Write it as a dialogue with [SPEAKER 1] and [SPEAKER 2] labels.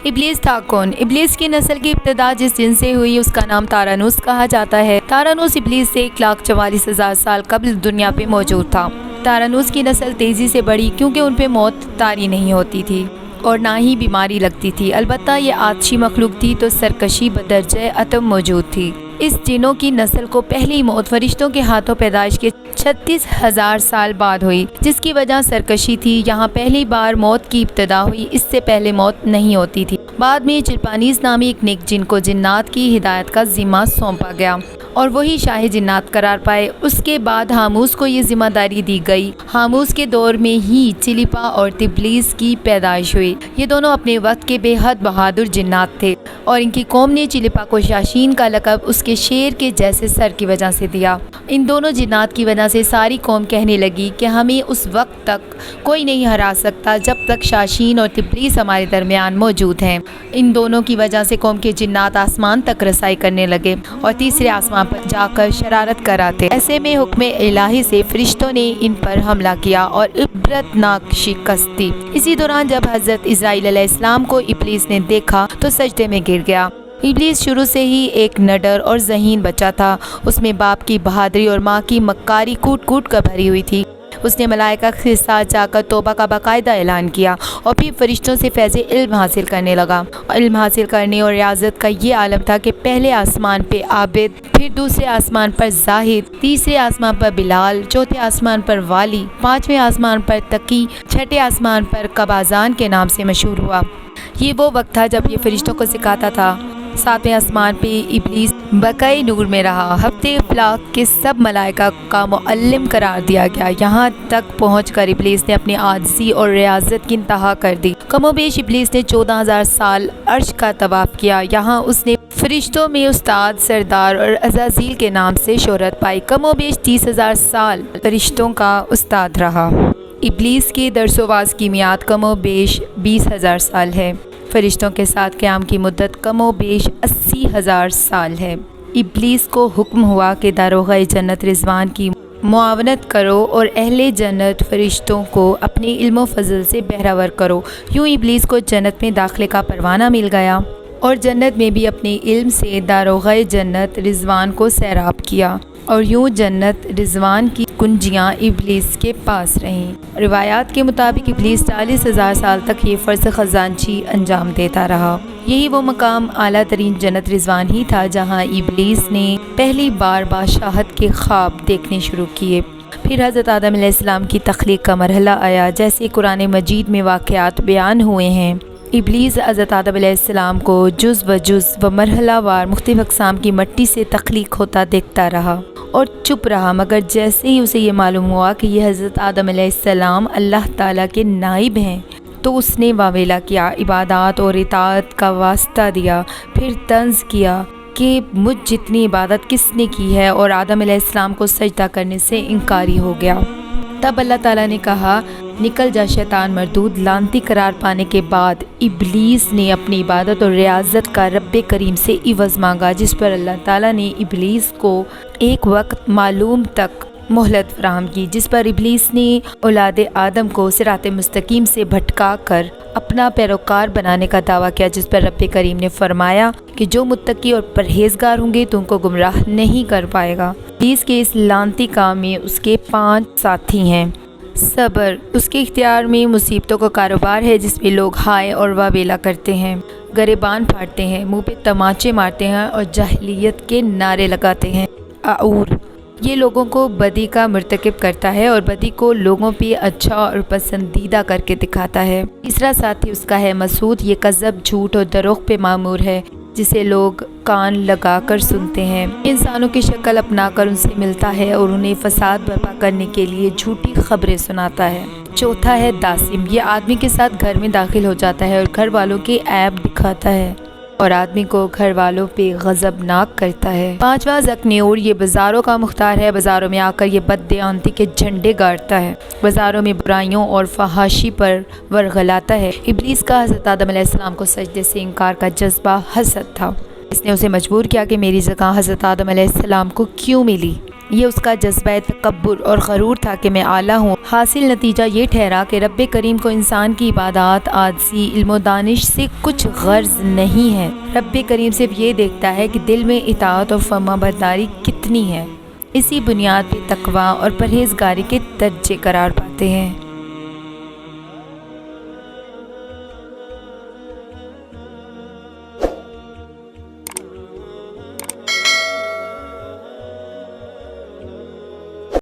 [SPEAKER 1] ابلیس تھا کون؟ ابلیس کی نسل کی ابتدا جس جن سے ہوئی اس کا نام تارانوس کہا جاتا ہے۔ تارانوس ابلیس سے 1,44,000 سال قبل دنیا پہ موجود تھا۔ تارانوس کی نسل تیزی سے بڑھی کیونکہ ان پہ موت طاری نہیں ہوتی تھی اور نہ ہی بیماری لگتی تھی۔ البتہ یہ آتشی مخلوق تھی تو سرکشی بدرجہ اتم موجود تھی۔ اس جنوں کی نسل کو پہلی موت فرشتوں کے ہاتھوں پیدائش کے 36,000 سال بعد ہوئی، جس کی وجہ سرکشی تھی۔ یہاں پہلی بار موت کی ابتدا ہوئی، اس سے پہلے موت نہیں ہوتی تھی۔ بعد میں چلپانیز نامی ایک نیک جن کو جنات کی ہدایت کا ذمہ سونپا گیا اور وہی شاہ جنات قرار پائے۔ اس کے بعد ہاموس کو یہ ذمہ داری دی گئی۔ ہاموس کے دور میں ہی چلیپا اور تبلیس کی پیدائش ہوئی۔ یہ دونوں اپنے وقت کے بے حد بہادر جنات تھے اور ان کی قوم نے چلیپا کو شاشین کا لقب اس کے شیر کے جیسے سر کی وجہ سے دیا۔ ان دونوں جنات کی وجہ سے ساری قوم کہنے لگی کہ ہمیں اس وقت تک کوئی نہیں ہرا سکتا جب تک شاشین اور تبلیس ہمارے درمیان موجود ہیں۔ ان دونوں کی وجہ سے قوم کے جنات آسمان تک رسائی کرنے لگے اور تیسرے آسمان پر جا کر شرارت کراتے۔ ایسے میں حکم الہی سے فرشتوں نے ان پر حملہ کیا اور عبرتناک شکست دی۔ اسی دوران جب حضرت اسرائیل علیہ السلام کو ابلیس نے دیکھا تو سجدے میں گر گیا۔ ابلیس شروع سے ہی ایک نڈر اور ذہین بچہ تھا۔ اس میں باپ کی بہادری اور ماں کی مکاری کوٹ کوٹ کر بھری ہوئی تھی۔ اس نے ملائکہ کے ساتھ جا کر توبہ کا باقاعدہ اعلان کیا اور پھر فرشتوں سے فیض علم حاصل کرنے لگا۔ علم حاصل کرنے اور ریاضت کا یہ عالم تھا کہ پہلے آسمان پہ عابد، پھر دوسرے آسمان پر زاہد، تیسرے آسمان پر بلال، چوتھے آسمان پر والی، پانچویں آسمان پر تقی، چھٹے آسمان پر قبازان کے نام سے مشہور ہوا۔ یہ وہ وقت تھا جب یہ فرشتوں کو سکھاتا تھا۔ ساتویں آسمان پہ ابلیس بقائے نور میں رہا۔ ہفتے افلاک کے سب ملائکہ کا معلم قرار دیا گیا، یہاں تک پہنچ کر ابلیس نے اپنی عاجزی اور ریاضت کی انتہا کر دی۔ کم و بیش ابلیس نے 14,000 سال عرش کا طواف کیا۔ یہاں اس نے فرشتوں میں استاد، سردار اور عزازیل کے نام سے شہرت پائی۔ کم و بیش 30,000 سال فرشتوں کا استاد رہا۔ ابلیس کے درس و واعظ کی میعاد کم و بیش 20,000 سال ہے۔ فرشتوں کے ساتھ قیام کی مدت کم و بیش 80,000 سال ہے۔ ابلیس کو حکم ہوا کہ داروغہ جنت رضوان کی معاونت کرو اور اہل جنت فرشتوں کو اپنے علم و فضل سے بہرہور کرو۔ یوں ابلیس کو جنت میں داخلے کا پروانہ مل گیا اور جنت میں بھی اپنے علم سے داروغہ جنت رضوان کو سیراب کیا اور یوں جنت رضوان کی کنجیاں ابلیس کے پاس رہیں۔ روایات کے مطابق ابلیس 40,000 سال تک یہ فرض خزانچی انجام دیتا رہا۔ یہی وہ مقام اعلیٰ ترین جنت رضوان ہی تھا جہاں ابلیس نے پہلی بار بادشاہت کے خواب دیکھنے شروع کیے۔ پھر حضرت آدم علیہ السلام کی تخلیق کا مرحلہ آیا، جیسے قرآن مجید میں واقعات بیان ہوئے ہیں۔ ابلیس حضرت آدم علیہ السلام کو جز و مرحلہ وار مختلف اقسام کی مٹی سے تخلیق ہوتا دیکھتا رہا اور چپ رہا، مگر جیسے ہی اسے یہ معلوم ہوا کہ یہ حضرت آدم علیہ السلام اللہ تعالیٰ کے نائب ہیں تو اس نے واویلا کیا، عبادات اور اطاعت کا واسطہ دیا، پھر طنز کیا کہ مجھ جتنی عبادت کس نے کی ہے، اور آدم علیہ السلام کو سجدہ کرنے سے انکاری ہو گیا۔ تب اللہ تعالیٰ نے کہا، نکل جا شیطان مردود۔ لعنتی قرار پانے کے بعد ابلیس نے اپنی عبادت اور ریاضت کا رب کریم سے عوض مانگا، جس پر اللہ تعالیٰ نے ابلیس کو ایک وقت معلوم تک مہلت فراہم کی، جس پر ابلیس نے اولاد آدم کو صراط مستقیم سے بھٹکا کر اپنا پیروکار بنانے کا دعویٰ کیا، جس پر رب کریم نے فرمایا کہ جو متقی اور پرہیزگار ہوں گے تو ان کو گمراہ نہیں کر پائے گا۔ ابلیس کے اس لعنتی کام میں اس کے 5 ساتھی ہیں۔ صبر، اس کے اختیار میں مصیبتوں کا کاروبار ہے جس میں لوگ ہائے اور واویلا کرتے ہیں، گریبان پھاڑتے ہیں، منہ پہ تماچے مارتے ہیں اور جاہلیت کے نعرے لگاتے ہیں۔ اعور، یہ لوگوں کو بدی کا مرتکب کرتا ہے اور بدی کو لوگوں پہ اچھا اور پسندیدہ کر کے دکھاتا ہے۔ تیسرا ساتھی اس کا ہے مسعود، یہ کذب، جھوٹ اور دروغ پہ معمور ہے، جسے لوگ کان لگا کر سنتے ہیں۔ انسانوں کی شکل اپنا کر ان سے ملتا ہے اور انہیں فساد برپا کرنے کے لیے جھوٹی خبریں سناتا ہے۔ چوتھا ہے داسم، یہ آدمی کے ساتھ گھر میں داخل ہو جاتا ہے اور گھر والوں کے عیب دکھاتا ہے اور آدمی کو گھر والوں پہ غضبناک کرتا ہے۔ پانچواں ذکنیور، یہ بازاروں کا مختار ہے، بازاروں میں آ کر یہ بددیانتی کے جھنڈے گاڑتا ہے، بازاروں میں برائیوں اور فحاشی پر ورغلاتا ہے۔ ابلیس کا حضرت آدم علیہ السلام کو سجدے سے انکار کا جذبہ حسد تھا۔ اس نے اسے مجبور کیا کہ میری جگہ حضرت آدم علیہ السلام کو کیوں ملی۔ یہ اس کا جذبہ تکبر اور غرور تھا کہ میں اعلیٰ ہوں۔ حاصل نتیجہ یہ ٹھہرا کہ رب کریم کو انسان کی عبادات، عاجزی، علم و دانش سے کچھ غرض نہیں ہے۔ رب کریم صرف یہ دیکھتا ہے کہ دل میں اطاعت اور فرما برداری کتنی ہے۔ اسی بنیاد پہ تقویٰ اور پرہیزگاری کے درجے قرار پاتے ہیں۔